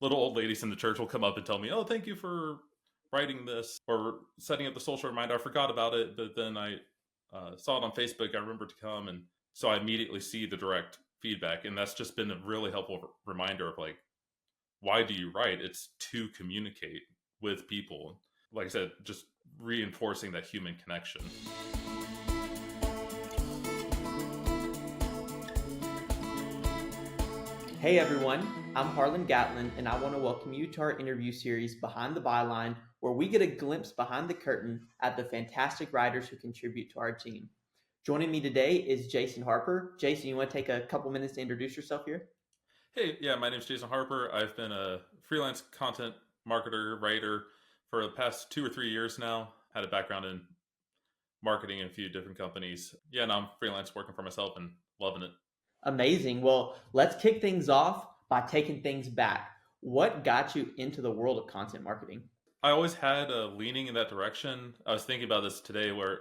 little old ladies in the church will come up and tell me, "Oh, thank you for writing this or setting up the social reminder. I forgot about it, but then I saw it on Facebook. I remembered to come." And so I immediately see the direct feedback. And that's just been a really helpful reminder of like, why do you write? It's to communicate with people. Like I said, just reinforcing that human connection. Hey everyone, I'm Harlan Gatlin, and I want to welcome you to our interview series Behind the Byline, where we get a glimpse behind the curtain at the fantastic writers who contribute to our team. Joining me today is Jason Harper. Jason, you want to take a couple minutes to introduce yourself here? Hey, yeah, my name's Jason Harper. I've been a freelance content marketer, writer for the past 2 or 3 years now. Had a background in marketing in a few different companies. Yeah, now I'm freelance working for myself and loving it. Amazing. Well, let's kick things off by taking things back. What got you into the world of content marketing? I always had a leaning in that direction. I was thinking about this today where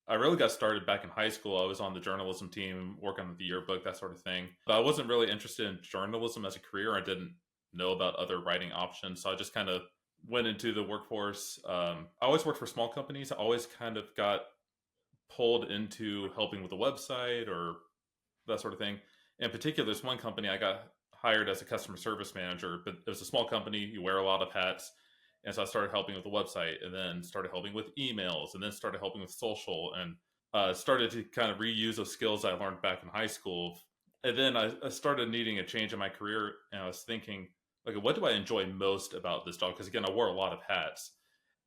I really got started back in high school. I was on the journalism team, working on the yearbook, that sort of thing. But I wasn't really interested in journalism as a career. I didn't know about other writing options. So I just kind of went into the workforce. I always worked for small companies. I always kind of got pulled into helping with the website or that sort of thing. In particular, there's one company I got hired as a customer service manager, but it was a small company. You wear a lot of hats. And so I started helping with the website and then started helping with emails and then started helping with social and started to kind of reuse those skills I learned back in high school. And then I started needing a change in my career. And I was thinking, like, what do I enjoy most about this job? Because again, I wore a lot of hats.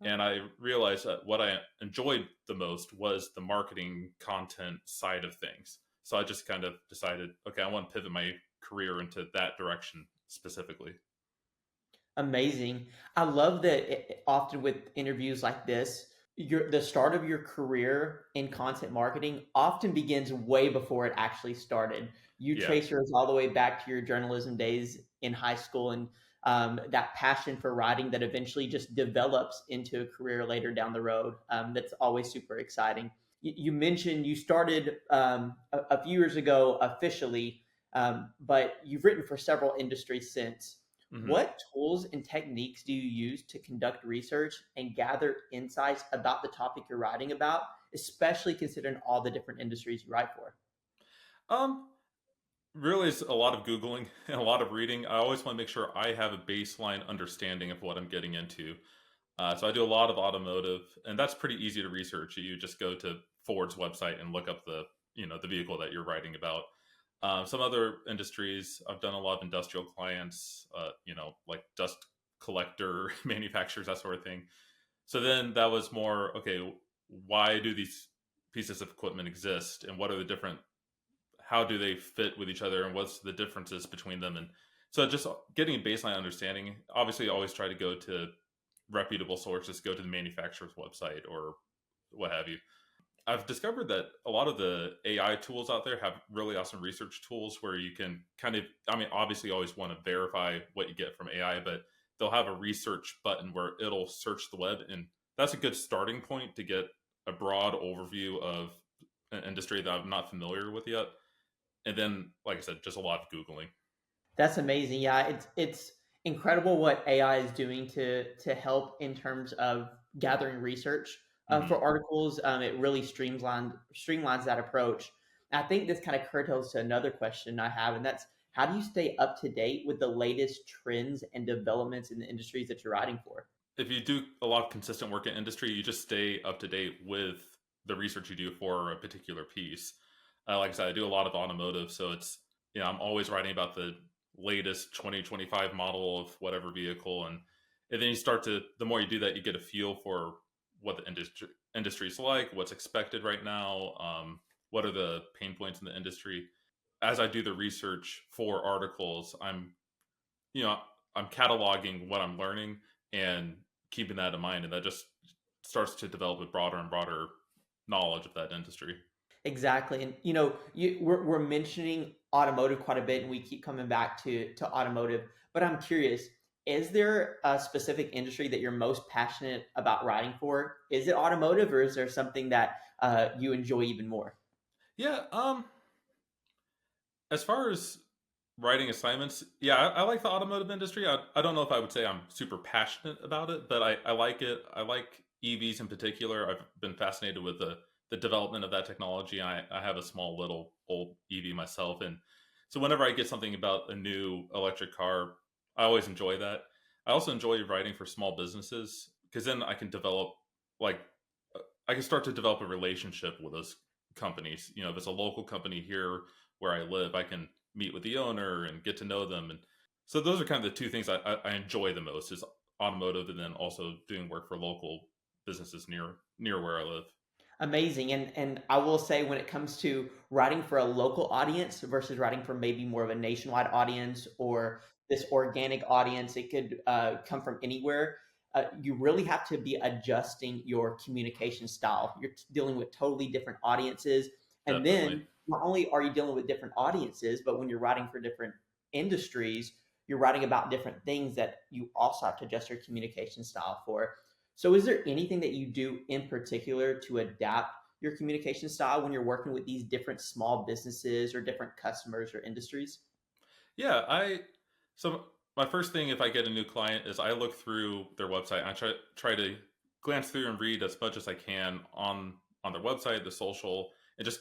And I realized that what I enjoyed the most was the marketing content side of things. So I just kind of decided, okay, I want to pivot my career into that direction specifically. Amazing. I love that often with interviews like this, the start of your career in content marketing often begins way before it actually started. You Yeah. trace yours all the way back to your journalism days in high school and that passion for writing that eventually just develops into a career later down the road. That's always super exciting. You mentioned you started a few years ago officially, but you've written for several industries since. hmm What tools and techniques do you use to conduct research and gather insights about the topic you're writing about, especially considering all the different industries you write for? Um, Really, it's a lot of Googling and a lot of reading. I always want to make sure I have a baseline understanding of what I'm getting into. So I do a lot of automotive, and that's pretty easy to research. You just go to Ford's website and look up the vehicle that you're writing about. Some other industries, I've done a lot of industrial clients, like dust collector manufacturers, that sort of thing. So then that was more, okay, why do these pieces of equipment exist, and what are the different how do they fit with each other and what's the differences between them, and so just getting a baseline understanding. Obviously always try to go to reputable sources, go to the manufacturer's website or what have you. I've discovered that a lot of the AI tools out there have really awesome research tools where you can kind of, I mean, obviously you always want to verify what you get from AI, but they'll have a research button where it'll search the web, and that's a good starting point to get a broad overview of an industry that I'm not familiar with yet. And then, like I said, just a lot of Googling. That's amazing. Yeah, it's incredible what AI is doing to help in terms of gathering research for hmm articles. It really streamlines that approach. I think this kind of curtails to another question I have, and that's how do you stay up to date with the latest trends and developments in the industries that you're writing for? If you do a lot of consistent work in industry, you just stay up to date with the research you do for a particular piece. Like I said, I do a lot of automotive, so it's I'm always writing about the latest 2025 model of whatever vehicle, and then you start to the more you do that, you get a feel for what the industry is like, what's expected right now, what are the pain points in the industry. As I do the research for articles, you know I'm cataloging what I'm learning and keeping that in mind, and that just starts to develop a broader and broader knowledge of that industry. Exactly. And we're mentioning automotive quite a bit and we keep coming back to automotive, but I'm curious, is there a specific industry that you're most passionate about writing for? Is it automotive or is there something that you enjoy even more? Yeah. As far as Writing assignments, yeah, I like the automotive industry. I don't know if I would say I'm super passionate about it, but I like it. I like EVs in particular. I've been fascinated with the development of that technology. I have a small little old EV myself, and so whenever I get something about a new electric car, I always enjoy that. I also enjoy writing for small businesses because then I can develop like I can start to develop a relationship with those companies. You know, if it's a local company here where I live, I can meet with the owner and get to know them. And so those are kind of the two things I enjoy the most is automotive and then also doing work for local businesses near where I live. Amazing. And I will say when it comes to writing for a local audience versus writing for maybe more of a nationwide audience or this organic audience, it could come from anywhere. You really have to be adjusting your communication style. You're dealing with totally different audiences. And Definitely. then not only are you dealing with different audiences, but when you're writing for different industries, you're writing about different things that you also have to adjust your communication style for. So, is there anything that you do in particular to adapt your communication style when you're working with these different small businesses or different customers or industries? Yeah, I so my first thing if I get a new client is I look through their website. And I try to glance through and read as much as I can on their website, the social, and just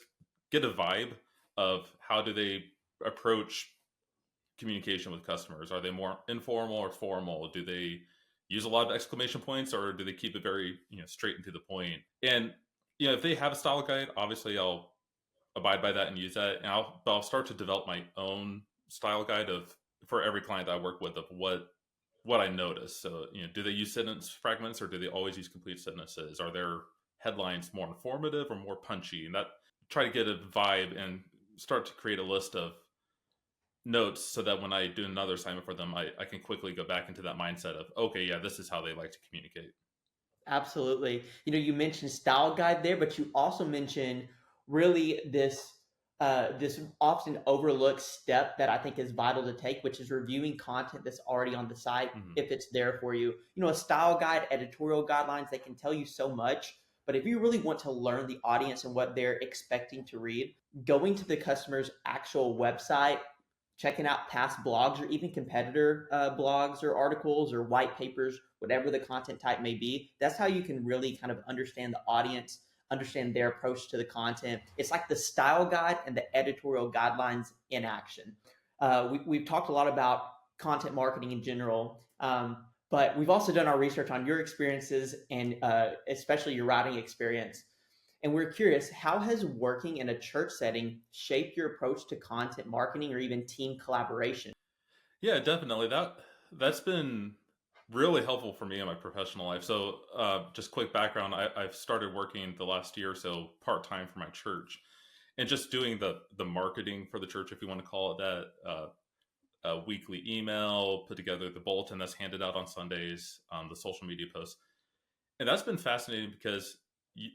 get a vibe of how do they approach communication with customers. Are they more informal or formal? Do they use a lot of exclamation points or do they keep it very, straight and to the point? And if they have a style guide, obviously I'll abide by that and use that. And I'll start to develop my own style guide of for every client that I work with of what I notice. So, do they use sentence fragments or do they always use complete sentences? Are their headlines more informative or more punchy? And that try to get a vibe and start to create a list of notes so that when I do another assignment for them, I can quickly go back into that mindset of, okay, yeah, this is how they like to communicate. Absolutely. You mentioned style guide there, but you also mentioned really this often overlooked step that I think is vital to take, which is reviewing content that's already on the site Hmm. if it's there for you. A style guide, editorial guidelines, they can tell you so much. But if you really want to learn the audience and what they're expecting to read, going to the customer's actual website, checking out past blogs or even competitor blogs or articles or white papers, whatever the content type may be. That's how you can really kind of understand the audience, understand their approach to the content. It's like the style guide and the editorial guidelines in action. We've talked a lot about content marketing in general, but we've also done our research on your experiences and especially your writing experience. And we're curious, how has working in a church setting shaped your approach to content marketing or even team collaboration? Yeah, definitely. That's been really helpful for me in my professional life. So, just quick background: I've started working the last year or so part time for my church, and just doing the marketing for the church, if you want to call it that. A weekly email, put together the bulletin that's handed out on Sundays, the social media posts, and that's been fascinating because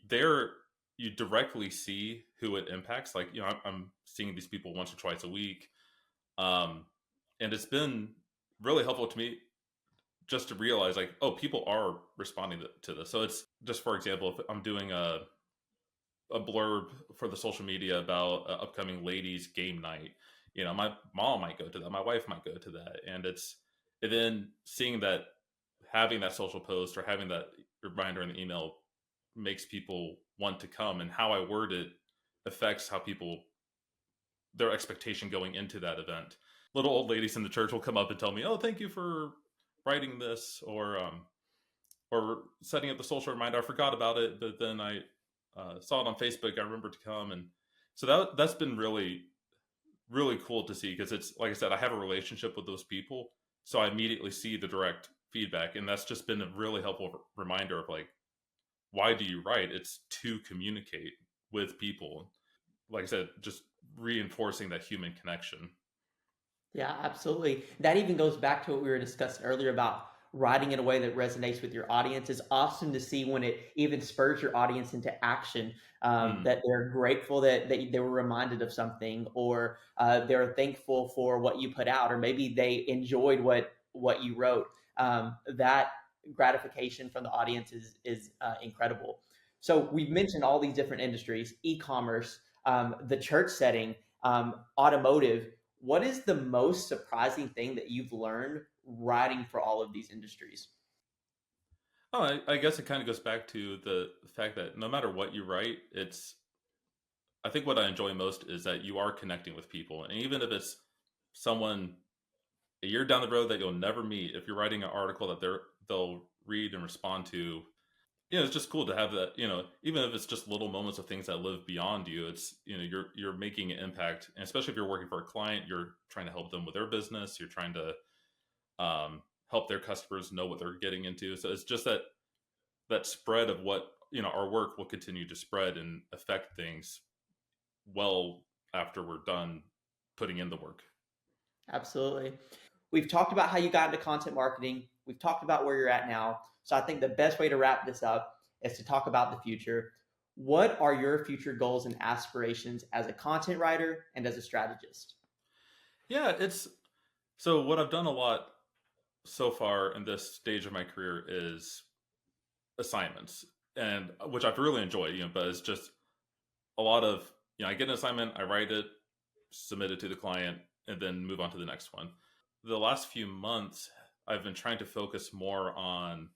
there you directly see who it impacts. Like, I'm seeing these people once or twice a week, um, and it's been really helpful to me just to realize like, oh, people are responding to this. So it's just, for example, if I'm doing a blurb for the social media about upcoming ladies game night, my mom might go to that, my wife might go to that, and then seeing that, having that social post or having that reminder in the email makes people want to come, and how I word it affects how people, their expectation going into that event. Little old ladies in the church will come up and tell me, "Oh, thank you for writing this," or setting up the social reminder. I forgot about it, but then I saw it on Facebook. I remembered to come, and so that's been really cool to see because it's like I said, I have a relationship with those people, so I immediately see the direct feedback, and that's just been a really helpful reminder of like, why do you write? It's to communicate with people. Like I said, just reinforcing that human connection. Yeah, absolutely. That even goes back to what we were discussing earlier about writing in a way that resonates with your audience. It's awesome to see when it even spurs your audience into action, Mm, that they're grateful that they were reminded of something, or they're thankful for what you put out, or maybe they enjoyed what you wrote. That gratification from the audience is incredible. So we've mentioned all these different industries: e-commerce, the church setting, automotive. What is the most surprising thing that you've learned writing for all of these industries? Oh, I guess it kind of goes back to the fact that no matter what you write, I think what I enjoy most is that you are connecting with people. And even if it's someone a year down the road that you'll never meet, if you're writing an article that they'll read and respond to, it's just cool to have that, even if it's just little moments of things that live beyond you, it's, you're making an impact. And especially if you're working for a client, you're trying to help them with their business, you're trying to help their customers know what they're getting into. So it's just that spread of what, our work will continue to spread and affect things well after we're done putting in the work. Absolutely. We've talked about how you got into content marketing. We've talked about where you're at now. So I think the best way to wrap this up is to talk about the future. What are your future goals and aspirations as a content writer and as a strategist? Yeah, it's so what I've done a lot so far in this stage of my career is assignments, and which I've really enjoyed, but it's just a lot of, I get an assignment, I write it, submit it to the client, and then move on to the next one. The last few months, I've been trying to focus more on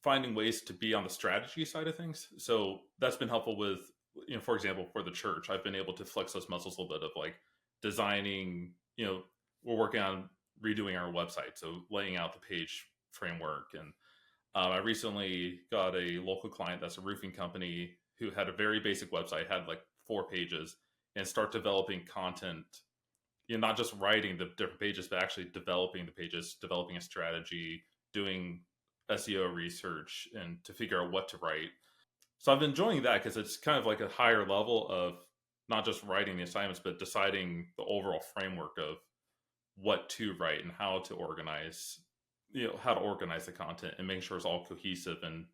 finding ways to be on the strategy side of things. So that's been helpful with, for example, for the church, I've been able to flex those muscles a little bit of like designing, we're working on redoing our website. So laying out the page framework. And I recently got a local client that's a roofing company who had a very basic website, had like 4 pages, and start developing content, not just writing the different pages, but actually developing the pages, developing a strategy, doing SEO research, and to figure out what to write. So I've been enjoying that because it's kind of like a higher level of not just writing the assignments, but deciding the overall framework of what to write and how to organize, how to organize the content and making sure it's all cohesive and,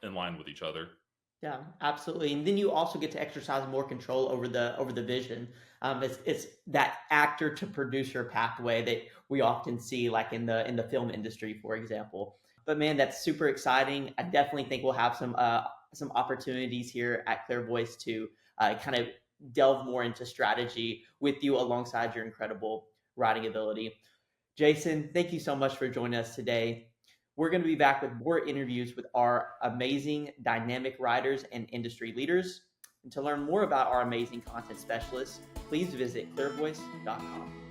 in line with each other. Yeah, absolutely. And then you also get to exercise more control over the vision. It's that actor to producer pathway that we often see, like in the film industry, for example. But man, that's super exciting. I definitely think we'll have some opportunities here at ClearVoice to kind of delve more into strategy with you alongside your incredible writing ability. Jason, thank you so much for joining us today. We're going to be back with more interviews with our amazing dynamic writers and industry leaders. And to learn more about our amazing content specialists, please visit clearvoice.com.